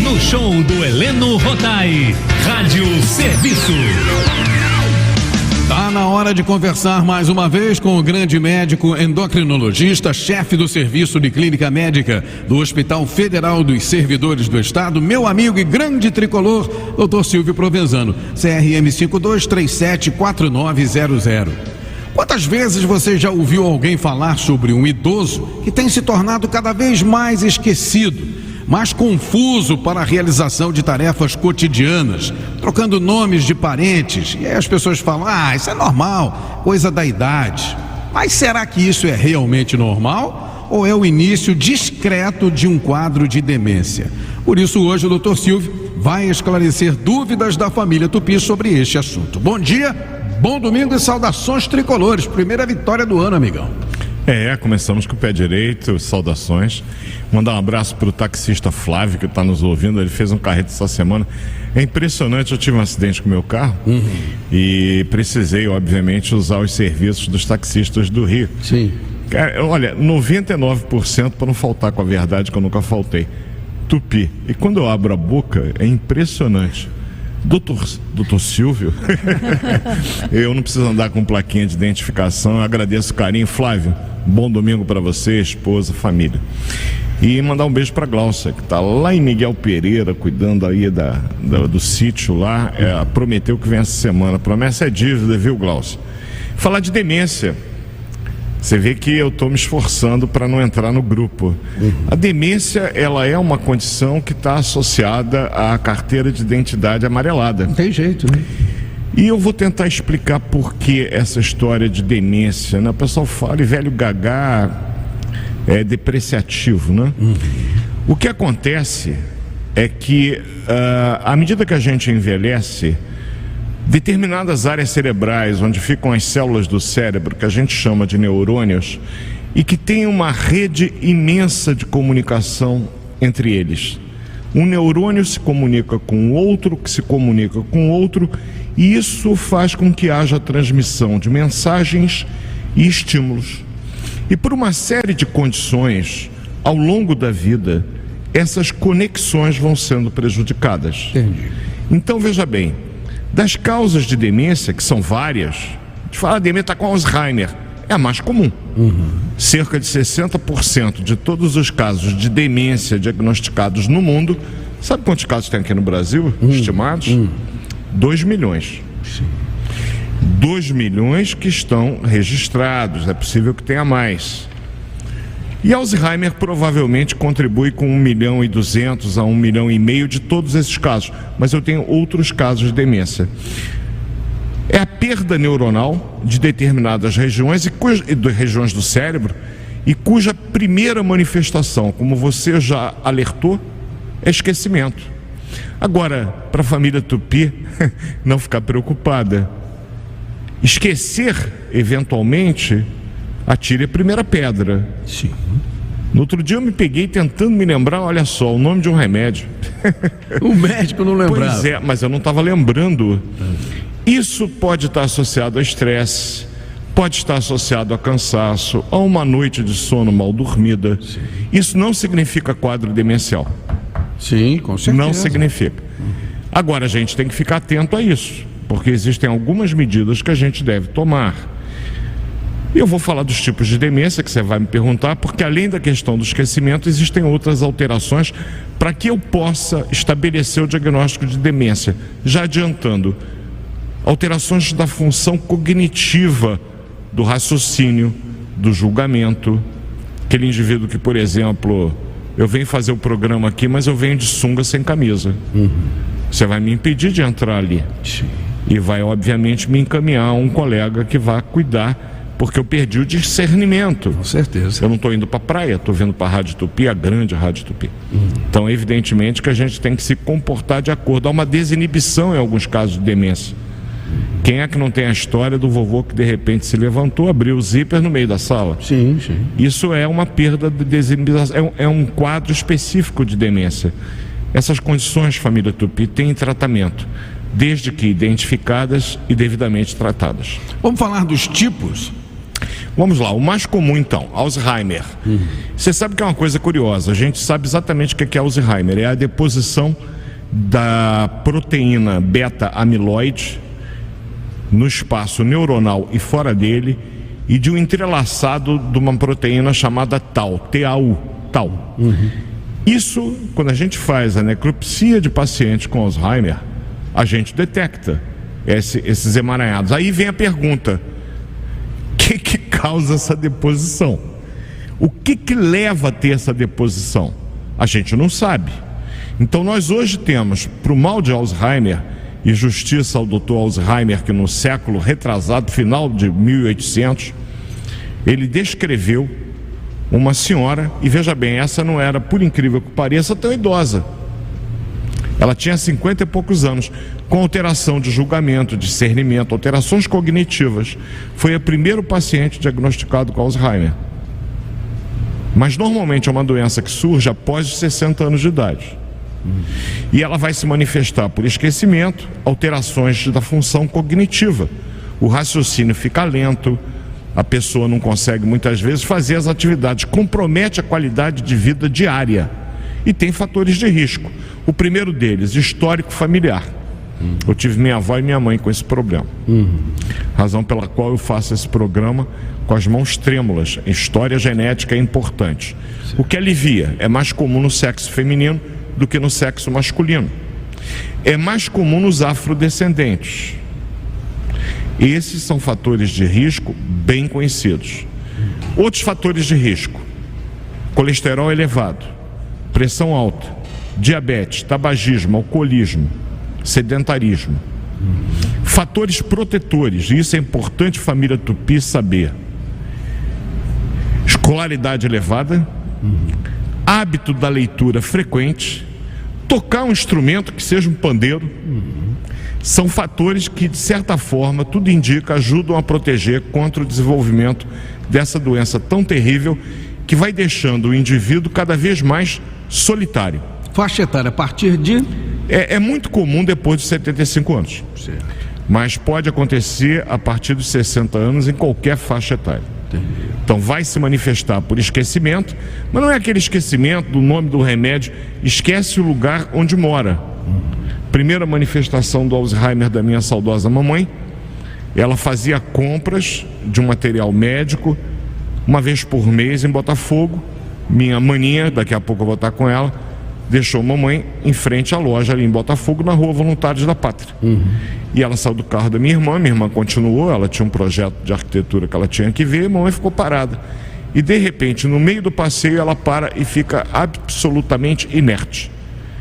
no show do Heleno Rotai, Rádio Serviço. Tá na hora de conversar mais uma vez com o grande médico endocrinologista, chefe do serviço de clínica médica do Hospital Federal dos Servidores do Estado, meu amigo e grande tricolor, Dr. Silvio Provenzano, CRM 52374900. Quantas vezes você já ouviu alguém falar sobre um idoso que tem se tornado cada vez mais esquecido, mais confuso para a realização de tarefas cotidianas, trocando nomes de parentes, e aí as pessoas falam, isso é normal, coisa da idade. Mas será que isso é realmente normal? Ou é o início discreto de um quadro de demência? Por isso hoje o Dr. Silvio vai esclarecer dúvidas da família Tupi sobre este assunto. Bom dia, bom domingo e saudações tricolores, primeira vitória do ano, amigão. Começamos com o pé direito, saudações. Mandar um abraço para o taxista Flávio, que está nos ouvindo. Ele fez um carreto essa semana. É impressionante, eu tive um acidente com o meu carro e precisei, obviamente, usar os serviços dos taxistas do Rio. Sim. Cara, olha, 99% para não faltar com a verdade, que eu nunca faltei. Tupi. E quando eu abro a boca, é impressionante. Doutor Silvio, eu não preciso andar com plaquinha de identificação. Eu agradeço o carinho. Flávio, bom domingo para você, esposa, família. E mandar um beijo para Glaucia, que está lá em Miguel Pereira, cuidando aí do sítio lá. Prometeu que vem essa semana. Promessa é dívida, viu, Glaucia? Falar de demência. Você vê que eu estou me esforçando para não entrar no grupo. A demência, ela é uma condição que está associada à carteira de identidade amarelada. Não tem jeito, né? E eu vou tentar explicar por que essa história de demência, né? O pessoal fala, e velho gagá é depreciativo, né? O que acontece é que, à medida que a gente envelhece, determinadas áreas cerebrais, onde ficam as células do cérebro, que a gente chama de neurônios, e que tem uma rede imensa de comunicação entre eles. Um neurônio se comunica com outro, que se comunica com outro, e isso faz com que haja transmissão de mensagens e estímulos. E por uma série de condições, ao longo da vida, essas conexões vão sendo prejudicadas. Entendi. Então, veja bem, das causas de demência, que são várias, a gente fala demência está com Alzheimer, é a mais comum. Cerca de 60% de todos os casos de demência diagnosticados no mundo, sabe quantos casos tem aqui no Brasil, estimados? 2 milhões. Sim. 2 milhões que estão registrados, é possível que tenha mais. E Alzheimer provavelmente contribui com 1.200.000 a 1,5 milhão de todos esses casos, mas eu tenho outros casos de demência. É a perda neuronal de determinadas regiões regiões do cérebro, e cuja primeira manifestação, como você já alertou, é esquecimento. Agora, para a família Tupi não ficar preocupada, esquecer eventualmente, atire a primeira pedra. Sim. No outro dia eu me peguei tentando me lembrar, olha só, o nome de um remédio. O médico não lembrava. Pois é, mas eu não estava lembrando. Isso pode estar associado a estresse, pode estar associado a cansaço, a uma noite de sono mal dormida. Sim. Isso não significa quadro demencial. Sim, com certeza. Não significa. Agora a gente tem que ficar atento a isso, porque existem algumas medidas que a gente deve tomar. E eu vou falar dos tipos de demência que você vai me perguntar, porque além da questão do esquecimento, existem outras alterações para que eu possa estabelecer o diagnóstico de demência. Já adiantando, alterações da função cognitiva, do raciocínio, do julgamento. Aquele indivíduo que, por exemplo, eu venho fazer o programa aqui, mas eu venho de sunga sem camisa. Você vai me impedir de entrar ali. E vai, obviamente, me encaminhar a um colega que vai cuidar, porque eu perdi o discernimento. Com certeza. Eu não estou indo para a praia, estou vindo para a Rádio Tupi, a grande Rádio Tupi. Então, evidentemente que a gente tem que se comportar de acordo. Há uma desinibição em alguns casos de demência. Quem é que não tem a história do vovô que de repente se levantou, abriu o zíper no meio da sala? Sim, sim. Isso é uma perda de desinibição, é um quadro específico de demência. Essas condições, família Tupi, têm tratamento, desde que identificadas e devidamente tratadas. Vamos falar dos tipos? Vamos lá, o mais comum então, Alzheimer. Você sabe que é uma coisa curiosa, a gente sabe exatamente o que é Alzheimer, é a deposição da proteína beta-amiloide no espaço neuronal e fora dele, e de um entrelaçado de uma proteína chamada Tau, Tau. Isso, quando a gente faz a necropsia de pacientes com Alzheimer, a gente detecta esses emaranhados. Aí vem a pergunta: o que causa essa deposição? O que leva a ter essa deposição? A gente não sabe. Então nós hoje temos, para o mal de Alzheimer, e justiça ao Dr. Alzheimer, que no século retrasado, final de 1800, ele descreveu uma senhora, e veja bem, essa não era, por incrível que pareça, tão idosa. Ela tinha 50 e poucos anos, com alteração de julgamento, discernimento, alterações cognitivas. Foi o primeiro paciente diagnosticado com Alzheimer. Mas normalmente é uma doença que surge após os 60 anos de idade. E ela vai se manifestar por esquecimento, alterações da função cognitiva. O raciocínio fica lento, a pessoa não consegue muitas vezes fazer as atividades, compromete a qualidade de vida diária. E tem fatores de risco. O primeiro deles, histórico familiar. Eu tive minha avó e minha mãe com esse problema. Razão pela qual eu faço esse programa com as mãos trêmulas. História genética é importante. O que alivia é mais comum no sexo feminino do que no sexo masculino. É mais comum nos afrodescendentes. Esses são fatores de risco bem conhecidos. Outros fatores de risco: colesterol elevado, pressão alta, diabetes, tabagismo, alcoolismo, sedentarismo. Fatores protetores, e isso é importante família Tupi saber: escolaridade elevada, hábito da leitura frequente, tocar um instrumento que seja um pandeiro. São fatores que, de certa forma, tudo indica, ajudam a proteger contra o desenvolvimento dessa doença tão terrível, que vai deixando o indivíduo cada vez mais solitário. Faixa etária a partir de? É muito comum depois de 75 anos. Certo. Mas pode acontecer a partir dos 60 anos em qualquer faixa etária. Então vai se manifestar por esquecimento, mas não é aquele esquecimento do nome do remédio, esquece o lugar onde mora. Primeira manifestação do Alzheimer da minha saudosa mamãe, ela fazia compras de um material médico uma vez por mês em Botafogo. Minha maninha, daqui a pouco eu vou estar com ela, deixou a mamãe em frente à loja ali em Botafogo, na rua Voluntários da Pátria. E ela saiu do carro da minha irmã continuou, ela tinha um projeto de arquitetura que ela tinha que ver, e a mamãe ficou parada. E de repente, no meio do passeio, ela para e fica absolutamente inerte.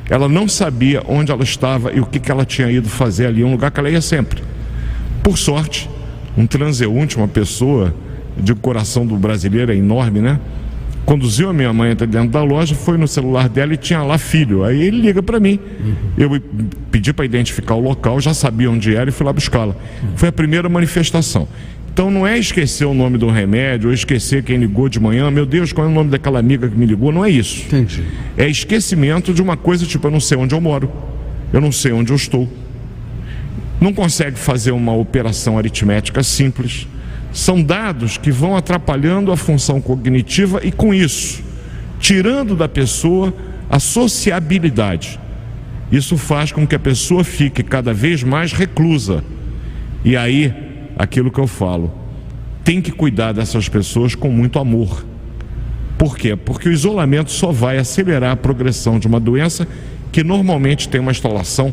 Ela não sabia onde ela estava e o que ela tinha ido fazer ali, um lugar que ela ia sempre. Por sorte, um transeunte, uma pessoa de coração do brasileiro, é enorme, né? Conduziu a minha mãe até dentro da loja, foi no celular dela e tinha lá filho. Aí ele liga para mim. Eu pedi para identificar o local, já sabia onde era e fui lá buscá-la. Foi a primeira manifestação. Então não é esquecer o nome do remédio, ou esquecer quem ligou de manhã, meu Deus, qual é o nome daquela amiga que me ligou, não é isso. Entendi. É esquecimento de uma coisa tipo, eu não sei onde eu moro, eu não sei onde eu estou. Não consegue fazer uma operação aritmética simples. São dados que vão atrapalhando a função cognitiva e, com isso, tirando da pessoa a sociabilidade. Isso faz com que a pessoa fique cada vez mais reclusa. E aí, aquilo que eu falo, tem que cuidar dessas pessoas com muito amor. Por quê? Porque o isolamento só vai acelerar a progressão de uma doença que normalmente tem uma instalação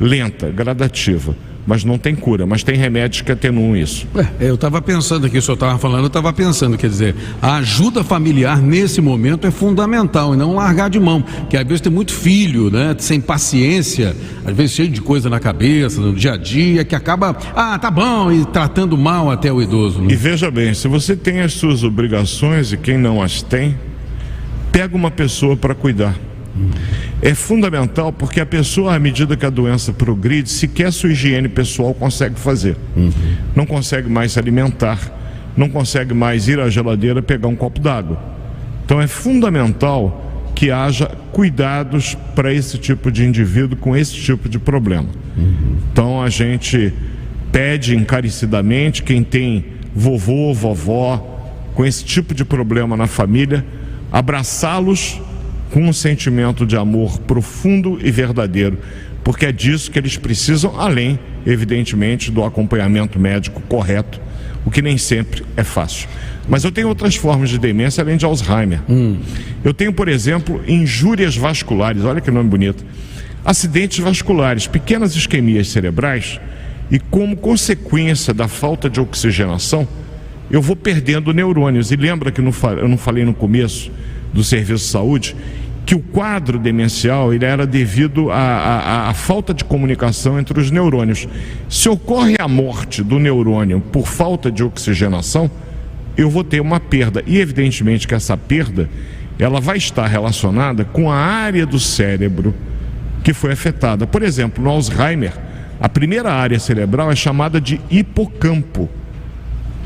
lenta, gradativa. Mas não tem cura, mas tem remédios que atenuam isso. Eu estava pensando aqui, o senhor estava falando, eu estava pensando, quer dizer, a ajuda familiar nesse momento é fundamental e não largar de mão, que às vezes tem muito filho, né, sem paciência, às vezes cheio de coisa na cabeça, no dia a dia, que acaba, tá bom, e tratando mal até o idoso. Né? E veja bem, se você tem as suas obrigações e quem não as tem, pega uma pessoa para cuidar. É fundamental porque a pessoa, à medida que a doença progride, sequer sua higiene pessoal consegue fazer. Não consegue mais se alimentar, não consegue mais ir à geladeira pegar um copo d'água. Então é fundamental que haja cuidados para esse tipo de indivíduo com esse tipo de problema. Então a gente pede encarecidamente, quem tem vovô, vovó, com esse tipo de problema na família, abraçá-los com um sentimento de amor profundo e verdadeiro, porque é disso que eles precisam, além, evidentemente, do acompanhamento médico correto, o que nem sempre é fácil. Mas eu tenho outras formas de demência além de Alzheimer. Eu tenho, por exemplo, injúrias vasculares, olha que nome bonito, acidentes vasculares, pequenas isquemias cerebrais, e como consequência da falta de oxigenação, eu vou perdendo neurônios. E lembra que eu não falei no começo do serviço de saúde que o quadro demencial ele era devido à falta de comunicação entre os neurônios. Se ocorre a morte do neurônio por falta de oxigenação, eu vou ter uma perda. E evidentemente que essa perda ela vai estar relacionada com a área do cérebro que foi afetada. Por exemplo, no Alzheimer, a primeira área cerebral é chamada de hipocampo,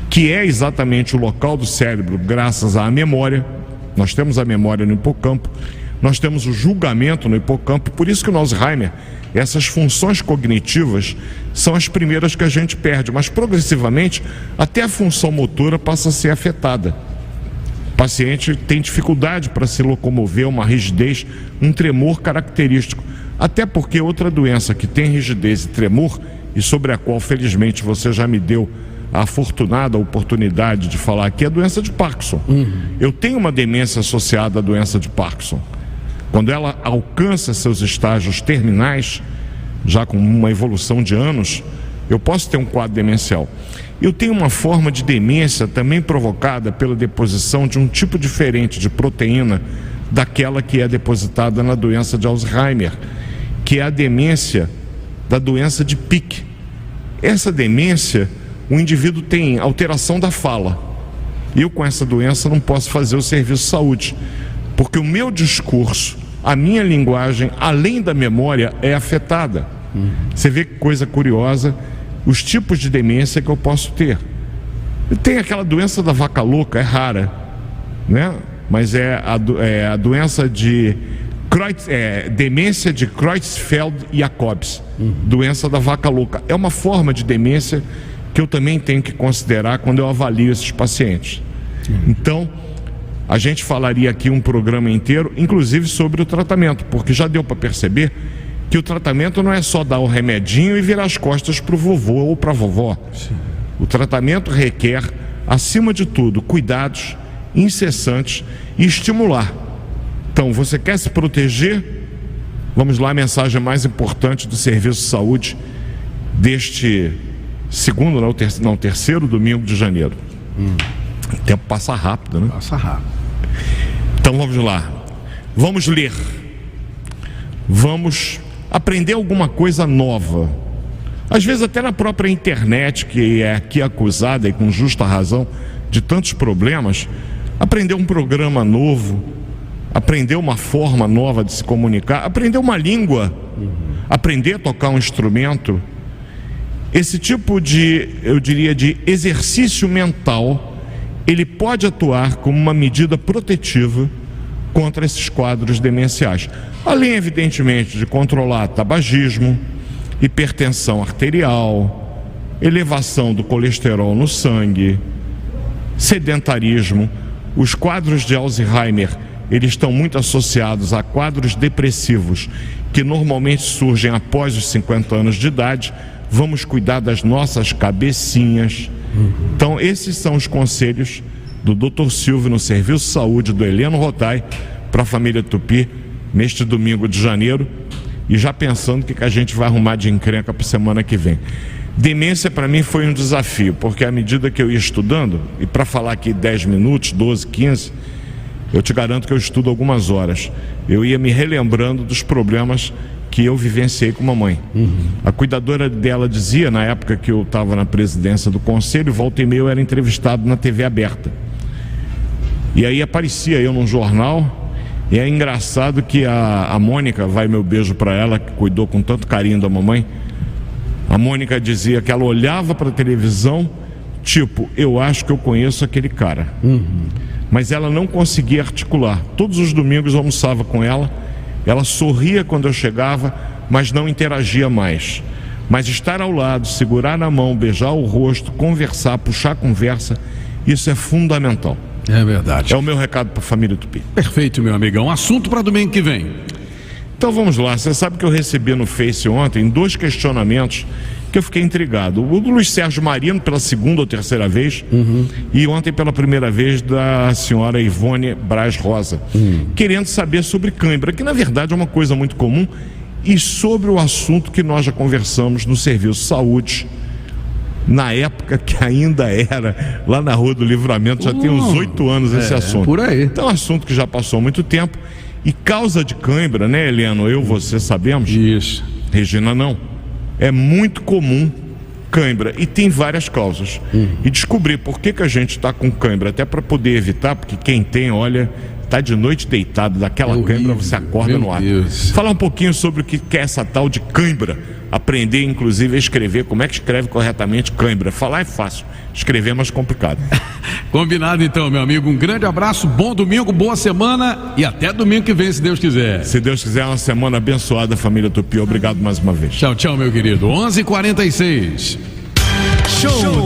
que é exatamente o local do cérebro, graças à memória. Nós temos a memória no hipocampo, nós temos o julgamento no hipocampo, por isso que no Alzheimer, essas funções cognitivas são as primeiras que a gente perde, mas progressivamente até a função motora passa a ser afetada. O paciente tem dificuldade para se locomover, uma rigidez, um tremor característico, até porque outra doença que tem rigidez e tremor, e sobre a qual felizmente você já me deu a afortunada oportunidade de falar aqui, é a doença de Parkinson. Eu tenho uma demência associada à doença de Parkinson. Quando ela alcança seus estágios terminais, já com uma evolução de anos, eu posso ter um quadro demencial. Eu tenho uma forma de demência também provocada pela deposição de um tipo diferente de proteína daquela que é depositada na doença de Alzheimer, que é a demência da doença de Pick. Essa demência, o indivíduo tem alteração da fala. Eu com essa doença não posso fazer o serviço de saúde, porque o meu discurso, a minha linguagem, além da memória, é afetada. Você vê que coisa curiosa, os tipos de demência que eu posso ter. Tem aquela doença da vaca louca, é rara, né? Mas é a doença de demência de Creutzfeldt-Jacobs, doença da vaca louca. É uma forma de demência que eu também tenho que considerar quando eu avalio esses pacientes. Então, a gente falaria aqui um programa inteiro, inclusive sobre o tratamento, porque já deu para perceber que o tratamento não é só dar o remedinho e virar as costas para o vovô ou para a vovó. O tratamento requer, acima de tudo, cuidados incessantes e estimular. Então, você quer se proteger? Vamos lá, a mensagem mais importante do Serviço de Saúde deste terceiro domingo de janeiro. O tempo passa rápido, né? Passa rápido. Então vamos lá, vamos ler, vamos aprender alguma coisa nova, às vezes até na própria internet, que é aqui acusada e com justa razão de tantos problemas. Aprender um programa novo, aprender uma forma nova de se comunicar, aprender uma língua, aprender a tocar um instrumento. Esse tipo de, eu diria, de exercício mental, ele pode atuar como uma medida protetiva contra esses quadros demenciais. Além, evidentemente, de controlar tabagismo, hipertensão arterial, elevação do colesterol no sangue, sedentarismo. Os quadros de Alzheimer, eles estão muito associados a quadros depressivos, que normalmente surgem após os 50 anos de idade. Vamos cuidar das nossas cabecinhas. Então, esses são os conselhos do Dr. Silvio no Serviço de Saúde do Heleno Rotai para a família Tupi neste domingo de janeiro, e já pensando o que a gente vai arrumar de encrenca para a semana que vem. Demência para mim foi um desafio, porque à medida que eu ia estudando, e para falar aqui 10 minutos, 12, 15, eu te garanto que eu estudo algumas horas, eu ia me relembrando dos problemas que eu vivenciei com mamãe. A cuidadora dela dizia, na época que eu estava na presidência do conselho, volta e meia eu era entrevistado na TV aberta. E aí aparecia eu num jornal, e é engraçado que a Mônica, vai meu beijo para ela, que cuidou com tanto carinho da mamãe, a Mônica dizia que ela olhava para a televisão, tipo, eu acho que eu conheço aquele cara. Mas ela não conseguia articular. Todos os domingos eu almoçava com ela, ela sorria quando eu chegava, mas não interagia mais. Mas estar ao lado, segurar na mão, beijar o rosto, conversar, puxar a conversa, Isso é fundamental. É verdade. É o meu recado para a família Tupi. Perfeito, meu amigão. Assunto para domingo que vem. Então vamos lá. Você sabe que eu recebi no Face ontem 2 questionamentos que eu fiquei intrigado. O do Luiz Sérgio Marino pela 2ª ou 3ª vez, e ontem pela primeira vez da senhora Ivone Braz Rosa, querendo saber sobre cãibra, que na verdade é uma coisa muito comum, e sobre o assunto que nós já conversamos no Serviço de Saúde, na época que ainda era lá na Rua do Livramento, já tem uns 8 anos esse assunto. Por aí. Então é um assunto que já passou há muito tempo. E causa de cãibra, né, Eliano? Você sabemos. Isso. Regina não. É muito comum cãibra e tem várias causas. E descobrir por que a gente está com cãibra, até para poder evitar, porque quem tem, olha, está de noite deitado, daquela cãibra você acorda no ar. Falar um pouquinho sobre o que é essa tal de cãibra. Aprender, inclusive, a escrever. Como é que escreve corretamente cãibra? Falar é fácil, escrever é mais complicado. Combinado então, meu amigo. Um grande abraço, bom domingo, boa semana e até domingo que vem, se Deus quiser. Se Deus quiser, uma semana abençoada, família Tupi. Obrigado mais uma vez. Tchau, tchau, meu querido. 11h46. Show